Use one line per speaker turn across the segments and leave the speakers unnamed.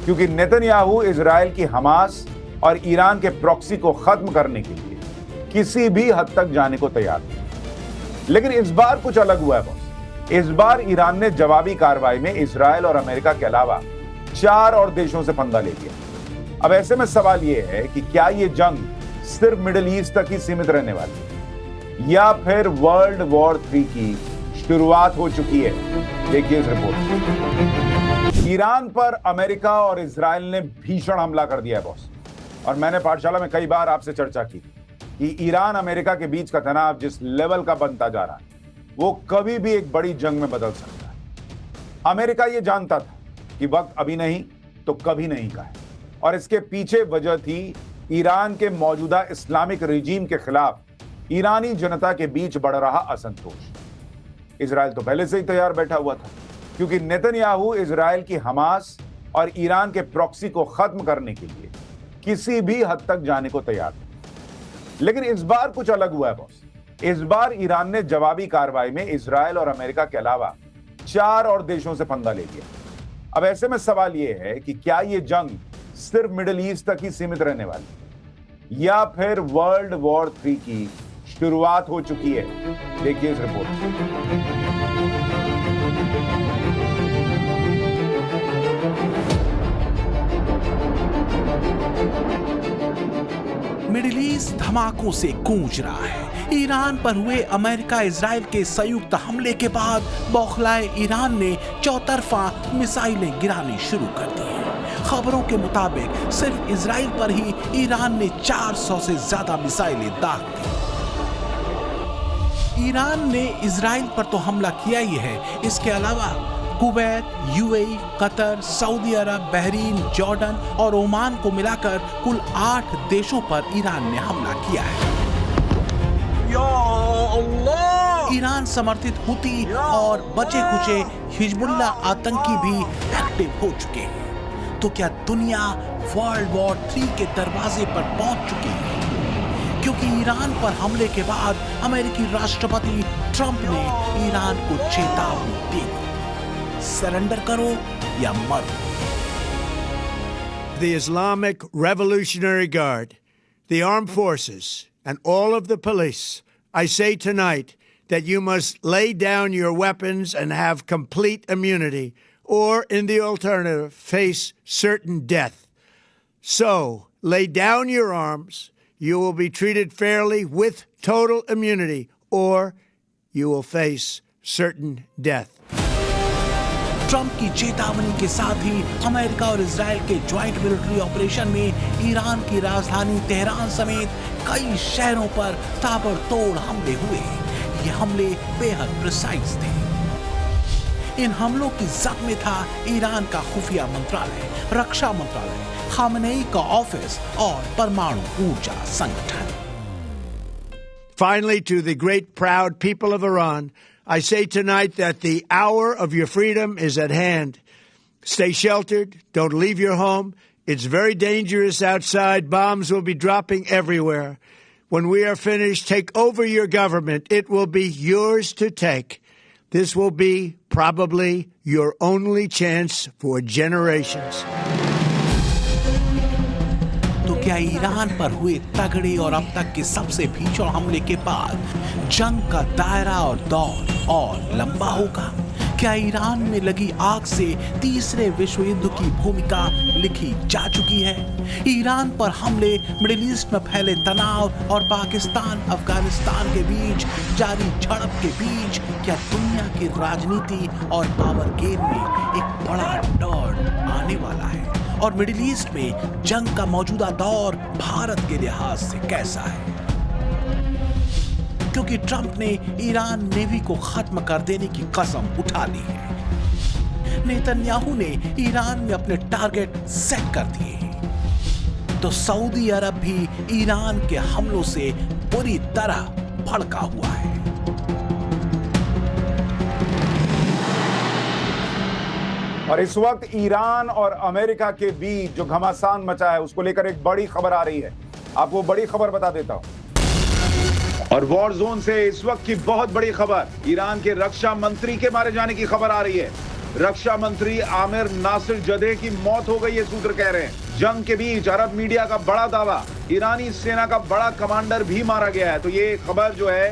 क्योंकि Netanyahu Israel की Hamas और ईरान के प्रॉक्सी को खत्म करने के लिए किसी भी हद तक जाने को तैयार थे। लेकिन इस बार कुछ अलग हुआ है बॉस। इस बार ईरान ने जवाबी कार्रवाई में इजराइल और अमेरिका के अलावा 4 और देशों से पंगा ले लिया। अब ऐसे में सवाल यह है कि क्या यह जंग सिर्फ मिडिल ईस्ट तक ही सीमित रहने वाली है या फिर वर्ल्ड वॉर 3 की शुरुआत हो चुकी है? देखिए इस रिपोर्ट। ईरान पर अमेरिका और इजराइल ने भीषण हमला कर दिया है बॉस। और मैंने पाठशाला में कई बार आपसे चर्चा की कि ईरान अमेरिका के बीच का तनाव जिस लेवल का बनता जा रहा है वो कभी भी एक बड़ी जंग में बदल सकता है। अमेरिका ये जानता था कि वक्त अभी नहीं तो कभी नहीं का है और इसके पीछे वजह थी ईरान के मौजूदा इस्लामिक रिजीम के खिलाफ ईरानी जनता के बीच बढ़ रहा असंतोष। इजराइल तो पहले से ही तैयार बैठा हुआ था क्योंकि नेतन्याहू इजराइल की हमास और ईरान के प्रॉक्सी को खत्म करने के लिए किसी भी हद तक जाने को तैयार था। लेकिन इस बार कुछ अलग हुआ है बॉस। इस बार ईरान ने जवाबी कार्रवाई में इजराइल और अमेरिका के अलावा 4 और देशों से पंगा ले लिया। अब ऐसे में सवाल यह है कि क्या यह जंग सिर्फ मिडिल ईस्ट तक ही सीमित रहने वाली है या फिर वर्ल्ड वॉर 3 की शुरुआत हो चुकी है? देखिए इस रिपोर्ट।
मिडिल ईस्ट धमाकों से गूंज रहा है। ईरान पर हुए अमेरिका इजराइल के संयुक्त हमले के बाद बौखलाए ईरान ने चौतरफा मिसाइलें गिरानी शुरू कर दी हैं। खबरों के मुताबिक सिर्फ इजराइल पर ही ईरान ने 400 से ज्यादा मिसाइलें दाग दी। ईरान ने इजराइल पर तो हमला किया ही है, इसके अलावा कुवैत, यूएई, कतर, सऊदी अरब, बहरीन, जॉर्डन और ओमान को मिलाकर कुल 8 देशों पर ईरान ने हमला किया है। ईरान समर्थित हुती और बचे खुचे हिजबुल्लाह आतंकी भी एक्टिव हो चुके हैं। तो क्या दुनिया वर्ल्ड वॉर 3 के दरवाजे पर पहुंच चुकी है? क्योंकि ईरान पर हमले के बाद अमेरिकी राष्ट्रपति ट्रंप ने ईरान को चेतावनी दी, सरेंडर करो या मरो।
The Islamic Revolutionary Guard, the armed forces, and all of the police, I say tonight that you must lay down your weapons and have complete immunity, or in the alternative, face certain death. So, lay down your arms, you will be treated fairly with total immunity, or you will face certain death.
Trump की चेतावनी के साथ ही America और Israel के joint military operation में Iran की राजधानी Tehran समेत कई शहरों पर ताबड़तोड़ हमले हुए। ये हमले बेहद प्रिसाइज थे। इन हमलों की जद में था ईरान का खुफिया मंत्रालय, रक्षा मंत्रालय, खामनेई का ऑफिस और परमाणु ऊर्जा संगठन।
Finally, to the great proud people of Iran, I say tonight that the hour of your freedom is at hand. Stay sheltered. Don't leave your home. It's very dangerous outside. Bombs will be dropping everywhere. When we are finished, take over your government. It will be yours to take. This will be probably your only chance for generations.
तो क्या Iran पर हुए तगड़े और अब तक के सबसे भीषण हमले के बाद जंग का दायरा और दौर और लंबा होगा? क्या ईरान में लगी आग से तीसरे विश्व युद्ध की भूमिका लिखी जा चुकी है? ईरान पर हमले, मिडिल ईस्ट में फैले तनाव और पाकिस्तान अफगानिस्तान के बीच जारी झड़प के बीच क्या दुनिया की राजनीति और पावर गेम में एक बड़ा टर्न आने वाला है? और मिडिल ईस्ट में जंग का मौजूदा दौर भारत के लिहाज से कैसा है? क्योंकि ट्रंप ने ईरान नेवी को खत्म कर देने की कसम उठा ली है। नेतन्याहू ने ईरान में अपने टारगेट सेट कर दिए हैं। तो सऊदी अरब भी ईरान के हमलों से बुरी तरह भड़का हुआ है।
और इस वक्त ईरान और अमेरिका के बीच जो घमासान मचा है उसको लेकर एक बड़ी खबर आ रही है। आपको बड़ी खबर बता देता हूं। और वॉर जोन से इस वक्त की बहुत बड़ी खबर, ईरान के रक्षा मंत्री के मारे जाने की खबर आ रही है। रक्षा मंत्री आमिर नासिर जदेह की मौत हो गई, ये सूत्र कह रहे हैं। जंग के बीच अरब मीडिया का बड़ा दावा, ईरानी सेना का बड़ा कमांडर भी मारा गया है। तो ये खबर जो है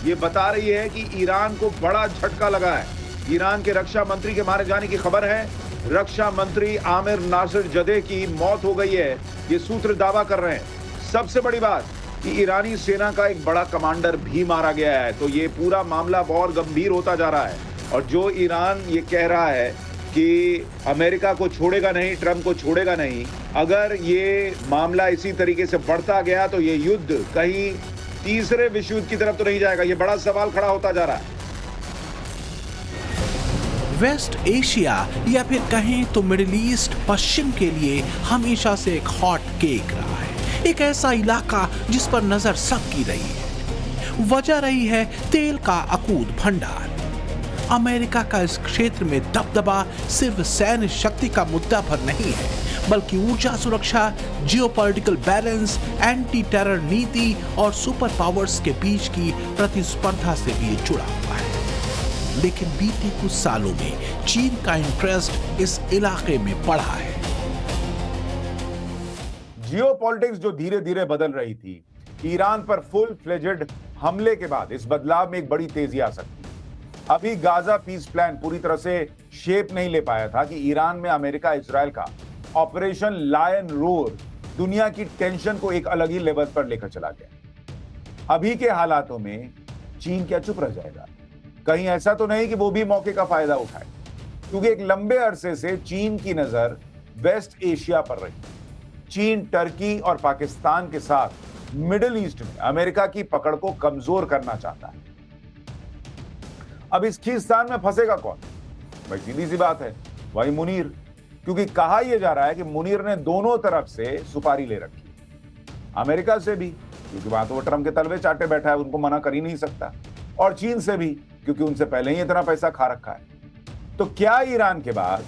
ये बता रही है कि ईरान को बड़ा झटका लगा है। ईरान के रक्षा मंत्री के मारे जाने की खबर है। रक्षा मंत्री आमिर नासिर जदेह की मौत हो गई है, ये सूत्र दावा कर रहे हैं। सबसे बड़ी बात कि ईरानी सेना का एक बड़ा कमांडर भी मारा गया है। तो ये पूरा मामला बहुत गंभीर होता जा रहा है। और जो ईरान ये कह रहा है कि अमेरिका को छोड़ेगा नहीं, ट्रंप को छोड़ेगा नहीं, अगर ये मामला इसी तरीके से बढ़ता गया तो ये युद्ध कहीं तीसरे विश्व युद्ध की तरफ तो नहीं जाएगा। ये बड़ा सवाल खड़ा होता जा रहा है।
वेस्ट एशिया या फिर कहें तो मिडिल ईस्ट पश्चिम के लिए हमेशा से एक हॉट केक रहा है, एक ऐसा इलाका जिस पर नजर सबकी रही है। वजह रही है तेल का अकूत भंडार। अमेरिका का इस क्षेत्र में दबदबा सिर्फ सैन्य शक्ति का मुद्दा पर नहीं है, बल्कि ऊर्जा सुरक्षा, जियोपॉलिटिकल बैलेंस, एंटी टेरर नीति और सुपर पावर्स के बीच की प्रतिस्पर्धा से भी जुड़ा हुआ है। लेकिन बीते कुछ सालों में चीन का इंटरेस्ट इस इलाके में बढ़ा है।
जियोपॉलिटिक्स जो धीरे धीरे बदल रही थी, ईरान पर फुल फ्लेजेड हमले के बाद इस बदलाव में एक बड़ी तेजी आ सकती है। अभी गाजा पीस प्लान पूरी तरह से शेप नहीं ले पाया था कि ईरान में अमेरिका इजराइल का ऑपरेशन लायन रोर दुनिया की टेंशन को एक अलग ही लेवल पर लेकर चला गया। अभी के हालातों में चीन क्या चुप रह जाएगा? कहीं ऐसा तो नहीं कि वो भी मौके का फायदा उठाए, क्योंकि एक लंबे अरसे से चीन की नजर वेस्ट एशिया पर रही। चीन टर्की और पाकिस्तान के साथ मिडिल ईस्ट में अमेरिका की पकड़ को कमजोर करना चाहता है। अब इस खींचतान में फंसेगा कौन? भाई सीधी सी बात है, वही मुनीर, क्योंकि कहा यह जा रहा है कि मुनीर ने दोनों तरफ से सुपारी ले रखी, अमेरिका से भी क्योंकि वहां तो वो ट्रंप के तलवे चाटे बैठा है, उनको मना कर ही नहीं सकता, और चीन से भी क्योंकि उनसे पहले ही इतना पैसा खा रखा है। तो क्या ईरान के बाद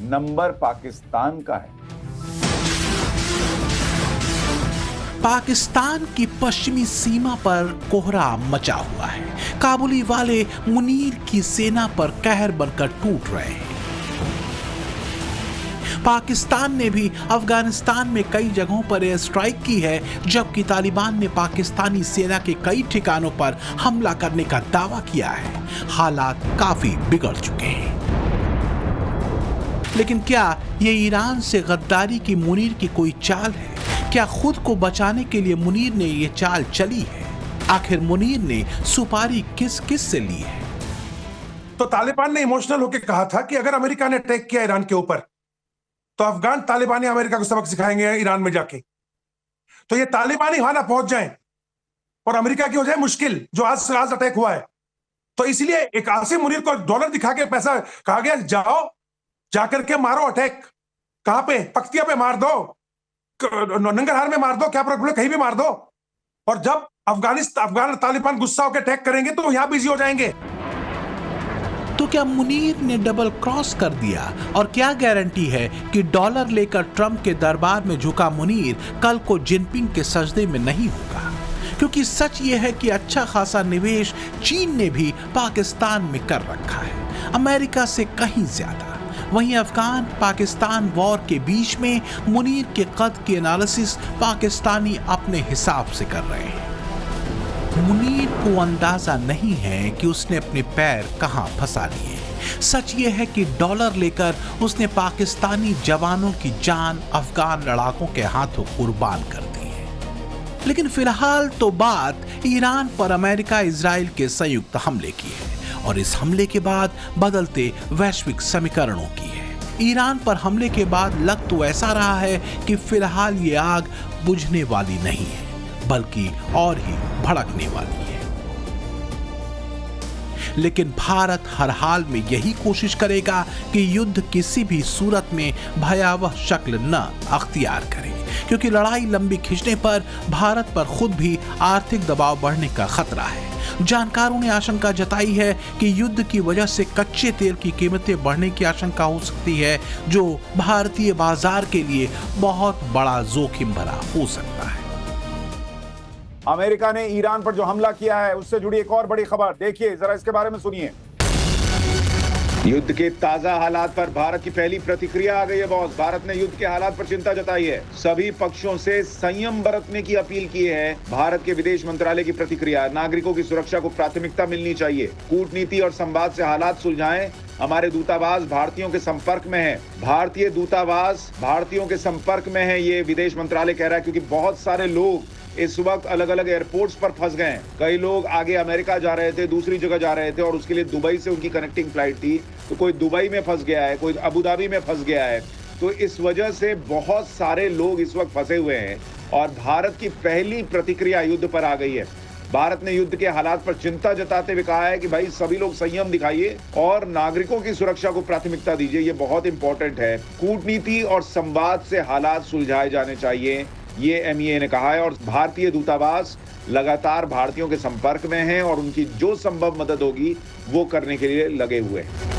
नंबर पाकिस्तान का है?
पाकिस्तान की पश्चिमी सीमा पर कोहरा मचा हुआ है। काबुली वाले मुनीर की सेना पर कहर बनकर टूट रहे हैं। पाकिस्तान ने भी अफगानिस्तान में कई जगहों पर एयर स्ट्राइक की है, जबकि तालिबान ने पाकिस्तानी सेना के कई ठिकानों पर हमला करने का दावा किया है। हालात काफी बिगड़ चुके हैं। लेकिन क्या ये ईरान से गद्दारी की मुनीर की कोई चाल है? क्या खुद को बचाने के लिए मुनीर ने ये चाल चली है? आखिर मुनीर ने सुपारी किस किस से ली है?
तो तालिबान ने इमोशनल होकर कहा था कि अगर अमेरिका ने अटैक किया ईरान के ऊपर तो अफगान तालिबानी अमेरिका को सबक सिखाएंगे ईरान में जाके। तो ये तालिबानी वहां ना पहुंच जाएं और अमेरिका की हो जाए मुश्किल, जो आज से आज अटैक हुआ है। तो इसलिए एक आसिम मुनीर को डॉलर दिखा के पैसा कहा गया, जाओ जाकर के मारो अटैक। कहां पे? पख्तिया पे मार दो, नंगरहार में मार दो, क्या प्रॉब्लम, कहीं भी मार दो। और जब अफगान तालिबान गुस्सा होकर अटैक करेंगे तो यहां बिजी हो जाएंगे।
तो क्या मुनीर ने डबल क्रॉस कर दिया? और क्या गारंटी है कि डॉलर लेकर ट्रंप के दरबार में झुका मुनीर कल को जिनपिंग के सजदे में नहीं होगा? क्योंकि सच यह है कि अच्छा खासा निवेश चीन ने भी पाकिस्तान में कर रखा है, अमेरिका से कहीं ज्यादा। वहीं अफगान पाकिस्तान वॉर के बीच में मुनीर के कद की एनालिसिस पाकिस्तानी अपने हिसाब से कर रहे हैं। मुनीर को अंदाजा नहीं है कि उसने अपने पैर कहां फंसा लिए। सच ये है कि डॉलर लेकर उसने पाकिस्तानी जवानों की जान अफगान लड़ाकों के हाथों कुर्बान कर दी है। लेकिन फिलहाल तो बात ईरान पर अमेरिका इजराइल के संयुक्त हमले की है, और इस हमले के बाद बदलते वैश्विक समीकरणों की है। ईरान पर हमले के बाद लग तो ऐसा रहा है कि फिलहाल ये आग बुझने वाली नहीं है, बल्कि और ही भड़कने वाली है। लेकिन भारत हर हाल में यही कोशिश करेगा कि युद्ध किसी भी सूरत में भयावह शक्ल न अख्तियार करे, क्योंकि लड़ाई लंबी खींचने पर भारत पर खुद भी आर्थिक दबाव बढ़ने का खतरा है। जानकारों ने आशंका जताई है कि युद्ध की वजह से कच्चे तेल की कीमतें बढ़ने की आशंका हो सकती है, जो भारतीय बाजार के लिए बहुत बड़ा जोखिम भरा हो सकता है।
अमेरिका ने ईरान पर जो हमला किया है उससे जुड़ी एक और बड़ी खबर देखिए, जरा इसके बारे में सुनिए। युद्ध के ताजा हालात पर भारत की पहली प्रतिक्रिया आ गई है बॉस। भारत ने युद्ध के हालात पर चिंता जताई है, सभी पक्षों से संयम बरतने की अपील की है। भारत के विदेश मंत्रालय की प्रतिक्रिया, नागरिकों की सुरक्षा को प्राथमिकता मिलनी चाहिए, कूटनीति और संवाद से हालात सुलझाएं। हमारे दूतावास भारतीयों के संपर्क में है, भारतीय दूतावास भारतीयों के संपर्क में है, ये विदेश मंत्रालय कह रहा है, क्योंकि बहुत सारे लोग इस वक्त अलग अलग एयरपोर्ट्स पर फंस गए हैं। कई लोग आगे अमेरिका जा रहे थे, दूसरी जगह जा रहे थे और उसके लिए दुबई से उनकी कनेक्टिंग फ्लाइट थी, तो कोई दुबई में फंस गया है, कोई अबू धाबी में फंस गया है। तो इस वजह से बहुत सारे लोग इस वक्त फंसे हुए हैं और भारत की पहली प्रतिक्रिया युद्ध पर आ गई है। भारत ने युद्ध के हालात पर चिंता जताते हुए कहा है कि भाई सभी लोग संयम दिखाइए और नागरिकों की सुरक्षा को प्राथमिकता दीजिए, ये बहुत इंपॉर्टेंट है। कूटनीति और संवाद से हालात सुलझाए जाने चाहिए, ये MEA ने कहा है। और भारतीय दूतावास लगातार भारतीयों के संपर्क में हैं और उनकी जो संभव मदद होगी वो करने के लिए लगे हुए हैं।